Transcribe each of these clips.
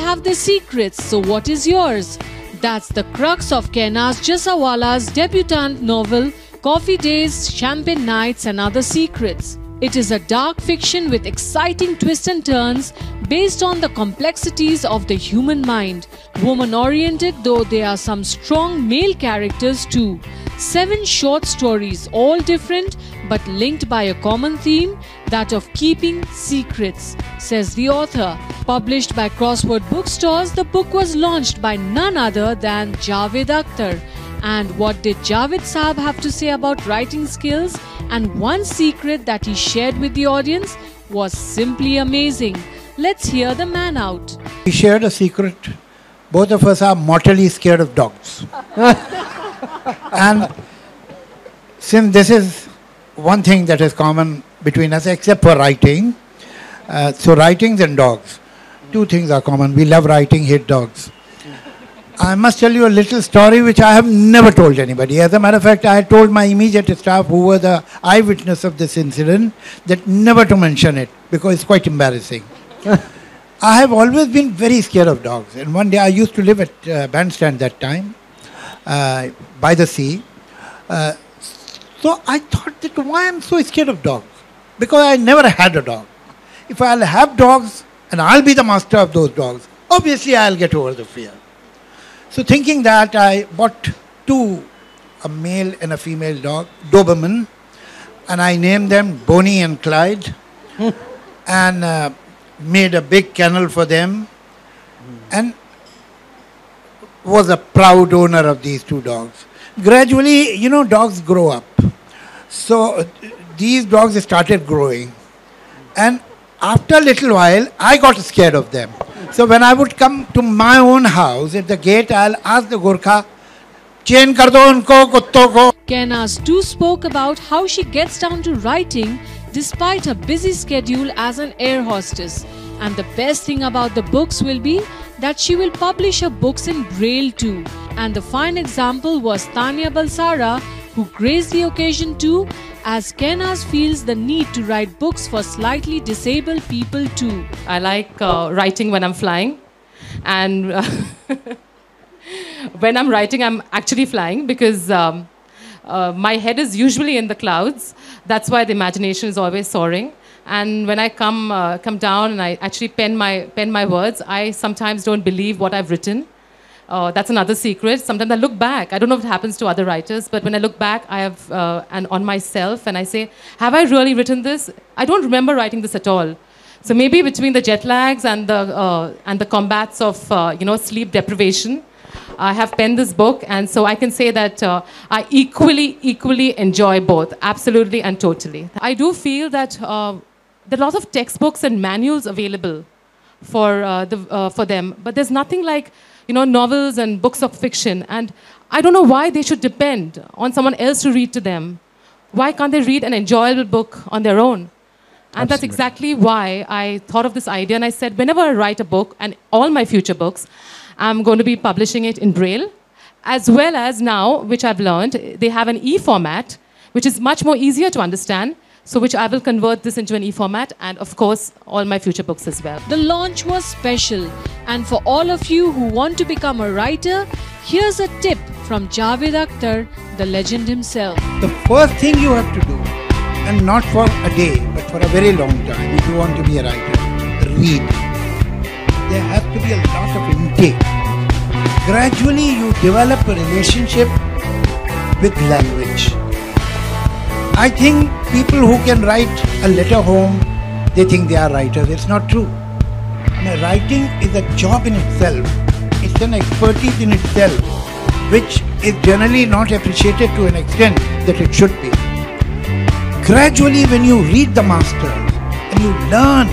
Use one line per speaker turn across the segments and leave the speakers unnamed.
have their secrets, so what is yours? That's the crux of Kenaz Jasawala's debutante novel, Coffee Days, Champagne Nights and Other Secrets. It is a dark fiction with exciting twists and turns based on the complexities of the human mind. Woman-oriented, though there are some strong male characters too. 7 short stories, all different but linked by a common theme, that of keeping secrets, says the author. Published by Crossword Bookstores, the book was launched by none other than Javed Akhtar. And what did Javed Saab have to say about writing skills? And one secret that he shared with the audience was simply amazing. Let's hear the man out.
He shared a secret. Both of us are mortally scared of dogs. And since this is one thing that is common between us, except for writing, so writings and dogs, 2 things are common. We love writing, hate dogs. I must tell you a little story which I have never told anybody. As a matter of fact, I had told my immediate staff, who were the eyewitness of this incident, that never to mention it because it's quite embarrassing. I have always been very scared of dogs. And one day I used to live at Bandstand that time, by the sea. So I thought that why I'm so scared of dogs? Because I never had a dog. If I'll have dogs and I'll be the master of those dogs, obviously I'll get over the fear. So thinking that, I bought 2, a male and a female dog, Doberman, and I named them Bonnie and Clyde, and made a big kennel for them, and was a proud owner of these 2 dogs. Gradually, you know, dogs grow up. So these dogs started growing, and after a little while, I got scared of them. So when I would come to my own house, at the gate, I'll ask the Gorkha, chain kar do unko, kutto ko.
Kenaz too spoke about how she gets down to writing despite her busy schedule as an air hostess. And the best thing about the books will be that she will publish her books in Braille too. And the fine example was Tanya Balsara, who graced the occasion too, as Kenaz feels the need to write books for slightly disabled people too.
I like writing when I'm flying, and when I'm writing, I'm actually flying because my head is usually in the clouds. That's why the imagination is always soaring. And when I come down and I actually pen my words, I sometimes don't believe what I've written. That's another secret. Sometimes I look back. I don't know if it happens to other writers, but when I look back, I have and on myself, and I say, have I really written this? I don't remember writing this at all. So maybe between the jet lags and the combats of sleep deprivation, I have penned this book, and so I can say that I equally enjoy both, absolutely and totally. I do feel that there are lots of textbooks and manuals available for them, but there's nothing like novels and books of fiction, and I don't know why they should depend on someone else to read to them. Why can't they read an enjoyable book on their own? And that's exactly why I thought of this idea, and I said, whenever I write a book, and all my future books, I'm going to be publishing it in Braille, as well as now, which I've learned, they have an e-format, which is much more easier to understand, so which I will convert this into an e-format, and of course, all my future books as well.
The launch was special, and for all of you who want to become a writer, here's a tip from Javed Akhtar, the legend himself.
The first thing you have to do, and not for a day, but for a very long time, if you want to be a writer, read. There has to be a lot of intake. Gradually, you develop a relationship with language. I think people who can write a letter home, they think they are writers. It's not true. Now, writing is a job in itself. It's an expertise in itself, which is generally not appreciated to an extent that it should be. Gradually, when you read the masters and you learn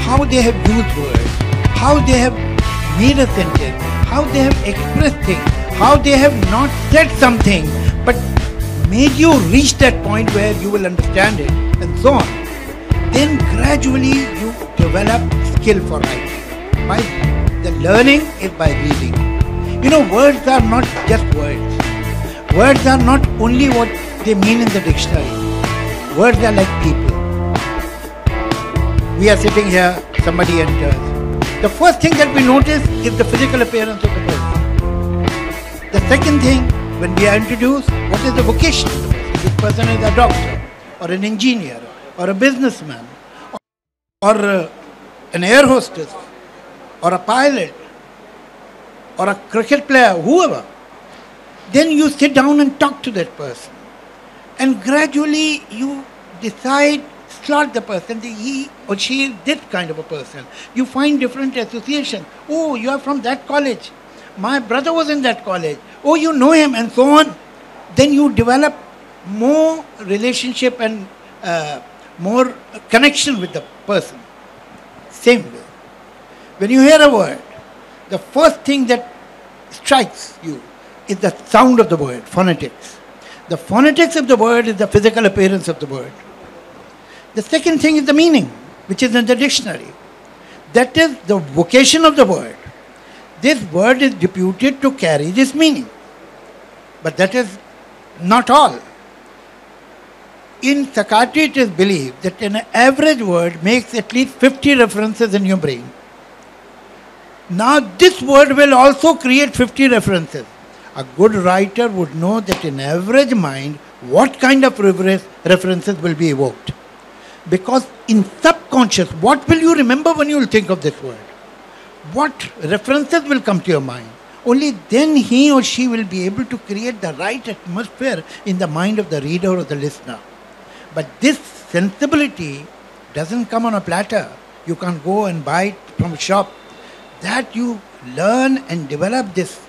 how they have used words, how they have made a sentence, how they have expressed things, how they have not said something, but made you reach that point where you will understand it, and so on. Then gradually you develop skill for writing. The learning is by reading. Words are not just words. Words are not only what they mean in the dictionary. Words are like people. We are sitting here, somebody enters. The first thing that we notice is the physical appearance of the person. The second thing, when we are introduced, what is the vocation of the person? This person is a doctor, or an engineer, or a businessman, or an air hostess, or a pilot, or a cricket player, whoever. Then you sit down and talk to that person. And gradually you decide, slot the person, he or she is this kind of a person. You find different associations. Oh, you are from that college. My brother was in that college. Oh, you know him, and so on. Then you develop more relationship and more connection with the person. Same way. When you hear a word, the first thing that strikes you is the sound of the word, phonetics. The phonetics of the word is the physical appearance of the word. The second thing is the meaning, which is in the dictionary. That is the vocation of the word. This word is deputed to carry this meaning. But that is not all. In psychiatry, it is believed that an average word makes at least 50 references in your brain. Now, this word will also create 50 references. A good writer would know that in average mind, what kind of references will be evoked. Because in subconscious, what will you remember when you will think of this word? What references will come to your mind? Only then he or she will be able to create the right atmosphere in the mind of the reader or the listener. But this sensibility doesn't come on a platter. You can't go and buy it from a shop. That you learn and develop this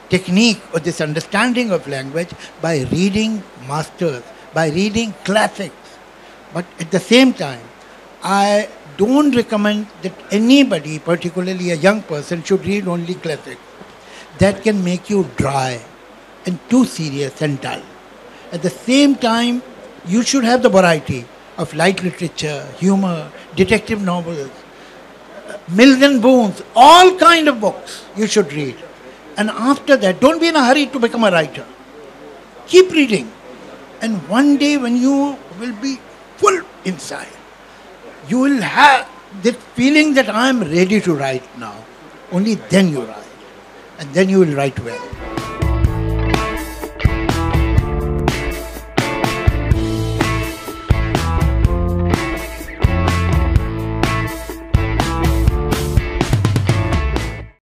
technique or this understanding of language by reading masters, by reading classics. But at the same time, I don't recommend that anybody, particularly a young person, should read only classics. That can make you dry and too serious and dull. At the same time, you should have the variety of light literature, humor, detective novels, Mills and Boons, all kind of books you should read. And after that, don't be in a hurry to become a writer. Keep reading. And one day when you will be full inside, you will have this feeling that I am ready to write now. Only then you write. And then you will write well.